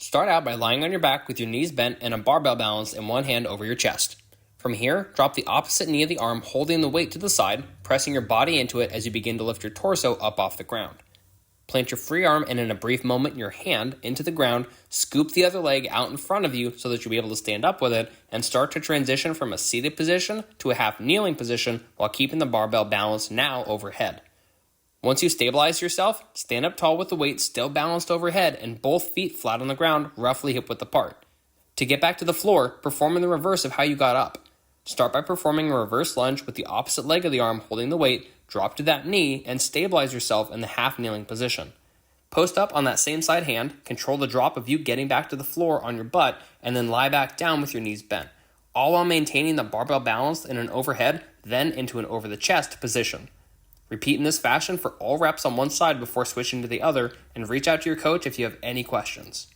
Start out by lying on your back with your knees bent and a barbell balanced in one hand over your chest. From here, drop the opposite knee of the arm holding the weight to the side, pressing your body into it as you begin to lift your torso up off the ground. Plant your free arm and in a brief moment your hand into the ground, scoop the other leg out in front of you so that you'll be able to stand up with it, and start to transition from a seated position to a half kneeling position while keeping the barbell balanced now overhead. Once you stabilize yourself, stand up tall with the weight still balanced overhead and both feet flat on the ground, roughly hip width apart. To get back to the floor, perform in the reverse of how you got up. Start by performing a reverse lunge with the opposite leg of the arm holding the weight, drop to that knee, and stabilize yourself in the half kneeling position. Post up on that same side hand, control the drop of you getting back to the floor on your butt, and then lie back down with your knees bent, all while maintaining the barbell balanced in an overhead, then into an over the chest position. Repeat in this fashion for all reps on one side before switching to the other, and reach out to your coach if you have any questions.